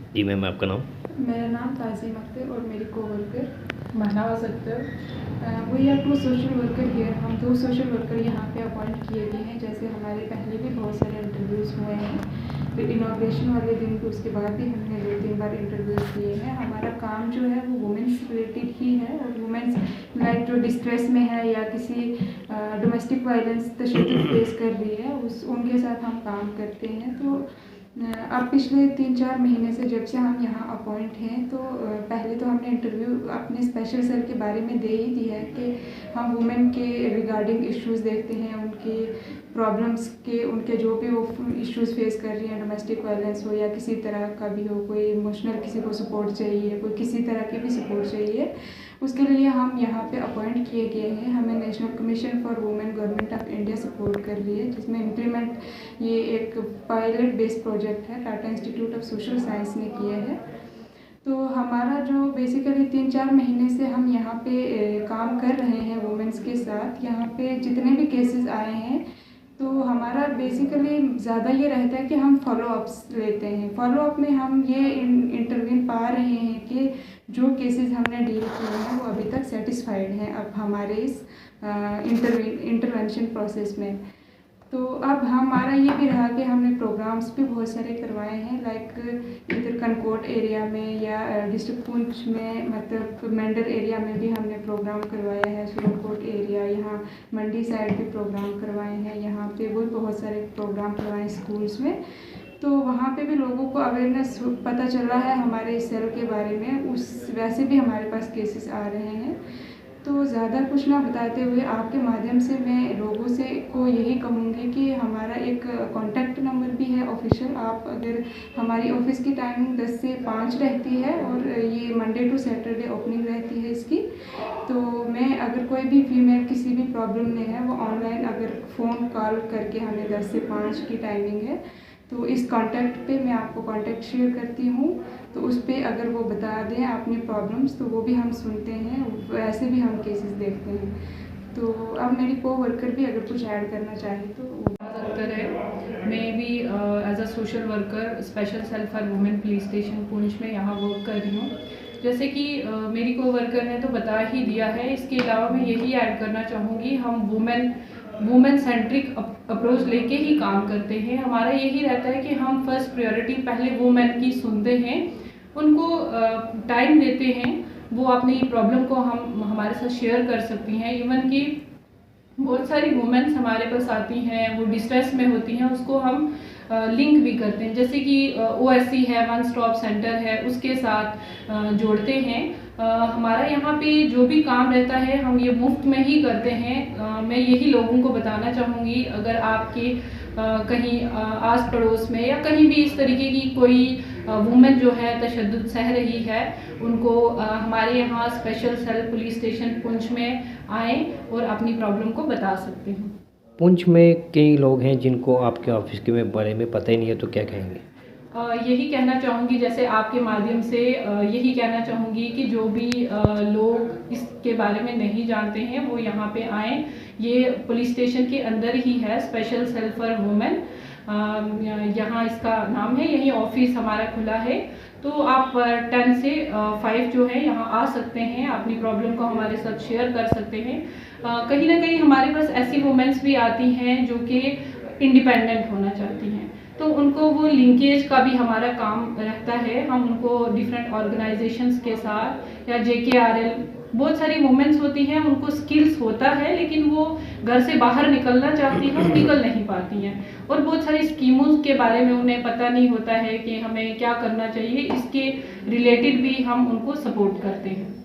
जी ma'am, आपका नाम? मेरा नाम ताज़ीम अख्तर और मेरी coworker Mehnaz Akhtar. We are 2 social worker here. हम 2 सोशल वर्कर यहाँ पे अपॉइंट किए गए हैं। जैसे हमारे पहले भी बहुत सारे इंटरव्यूज़ हुए हैं, फिर इनॉग्रेशन वाले दिन भी, उसके बाद भी हमने 2-3 बार इंटरव्यूज़ दिए हैं। हमारा काम जो है वो वुमेंस रिलेटेड ही है, और वुमेंस लाइक जो डिस्ट्रेस में है या किसी डोमेस्टिक वायलेंस तशद्दुद फेस कर रही है, उनके साथ हम काम करते हैं। तो अब पिछले 3-4 महीने से जब से हम यहाँ अपॉइंट हैं, तो पहले तो हमने इंटरव्यू अपने स्पेशल सेल के बारे में दे ही दिया है कि हम वुमेन के रिगार्डिंग इश्यूज़ देखते हैं, उनके प्रॉब्लम्स के, उनके जो भी वो इश्यूज़ फेस कर रही हैं, डोमेस्टिक वायलेंस हो या किसी तरह का भी हो, कोई इमोशनल किसी को सपोर्ट चाहिए, कोई किसी तरह की भी सपोर्ट चाहिए, उसके लिए हम यहाँ पे अपॉइंट किए गए हैं। हमें national commission for women government of India support कर रही है, जिसमें इम्प्लीमेंट ये एक पायलट बेस्ड प्रोजेक्ट है, Tata institute of social science ने किया है। तो हमारा जो बेसिकली 3-4 महीने से हम यहाँ पे काम कर रहे हैं वुमेंस के साथ। यहाँ पे जितने भी केसेस आए हैं, तो हमारा बेसिकली ज़्यादा ये रहता है कि हम फॉलोअप्स लेते हैं। फॉलोअप में हम ये इंटरव्यू पा रहे हैं कि जो केसेस हमने डील किए हैं वो अभी तक सेटिस्फाइड हैं अब हमारे इस इंटरवेंशन प्रोसेस में। तो अब हमारा ये भी रहा कि हमने प्रोग्राम्स भी बहुत सारे करवाए हैं, लाइक इधर कनकोट एरिया में या डिस्ट्रिक्ट पुंछ में, मतलब मेंढर एरिया में भी हमने प्रोग्राम करवाया है, सुरनकोट एरिया, यहाँ मंडी साइड भी प्रोग्राम करवाए हैं, यहाँ पे भी बहुत सारे प्रोग्राम करवाए हैं स्कूल्स में। तो वहाँ पे भी लोगों को अवेयरनेस पता चल रहा है हमारे सेल के बारे में। वैसे भी हमारे पास केसेस आ रहे हैं। तो ज़्यादा कुछ ना बताते हुए आपके माध्यम से मैं लोगों से को यही कहूँगी कि हमारा एक कॉन्टैक्ट नंबर भी है ऑफिशियल। आप अगर, हमारी ऑफिस की टाइमिंग 10 से 5 रहती है, और ये मंडे टू सैटरडे ओपनिंग रहती है इसकी। तो मैं, अगर कोई भी फीमेल किसी भी प्रॉब्लम में है, वो ऑनलाइन अगर फ़ोन कॉल करके, हमें 10 से 5 की टाइमिंग है, तो इस कॉन्टैक्ट पे मैं आपको कॉन्टैक्ट शेयर करती हूँ। तो उस पर अगर वो बता दें अपनी प्रॉब्लम्स, तो वो भी हम सुनते हैं, वैसे भी हम केसेस देखते हैं। तो अब मेरी को वर्कर भी अगर कुछ ऐड करना चाहे तो अख्तर है। मैं भी as a social worker special cell for women police station Poonch में यहाँ वर्क कर रही हूँ। जैसे कि मेरी को वर्कर ने तो बता ही दिया है, इसके अलावा मैं यही ऐड करना चाहूँगी, हम वुमेन सेंट्रिक अप्रोच लेके ही काम करते हैं। हमारा यही रहता है कि हम फर्स्ट प्रायोरिटी पहले वुमेन की सुनते हैं, उनको टाइम देते हैं, वो अपनी प्रॉब्लम को हमारे साथ शेयर कर सकती हैं। इवन कि बहुत सारी वुमेन्स हमारे पास आती हैं, वो डिस्ट्रेस में होती हैं, उसको हम लिंक भी करते हैं, जैसे कि OSC है, वन स्टॉप सेंटर है, उसके साथ जोड़ते हैं। हमारा यहाँ पे जो भी काम रहता है हम ये मुफ्त में ही करते हैं। मैं यही लोगों को बताना चाहूँगी, अगर आपके कहीं आस पड़ोस में या कहीं भी इस तरीके की कोई वुमेन जो है तशद्दुद सह रही है, उनको हमारे यहाँ special cell police station Poonch में आएँ और अपनी प्रॉब्लम को बता सकते हैं। पुंछ में कई लोग हैं जिनको आपके ऑफिस के बारे में पता ही नहीं है, तो क्या कहेंगे? यही कहना चाहूँगी, जैसे आपके माध्यम से यही कहना चाहूँगी कि जो भी लोग इसके बारे में नहीं जानते हैं वो यहाँ पे आएँ। ये पुलिस स्टेशन के अंदर ही है, स्पेशल सेल फॉर वुमेन, यहाँ इसका नाम है। यही ऑफिस हमारा खुला है, तो आप 10 से 5 जो है यहाँ आ सकते हैं, अपनी प्रॉब्लम को हमारे साथ शेयर कर सकते हैं। कहीं ना कहीं हमारे पास ऐसी वुमेन्स भी आती हैं जो कि इंडिपेंडेंट होना चाहती हैं, तो उनको वो लिंकेज का भी हमारा काम रहता है। हम उनको डिफरेंट ऑर्गेनाइजेशंस के साथ या JKRL, बहुत सारी वुमेन्स होती हैं, उनको स्किल्स होता है लेकिन वो घर से बाहर निकलना चाहती हैं, निकल नहीं पाती हैं, और बहुत सारी स्कीमों के बारे में उन्हें पता नहीं होता है कि हमें क्या करना चाहिए। इसके रिलेटेड भी हम उनको सपोर्ट करते हैं।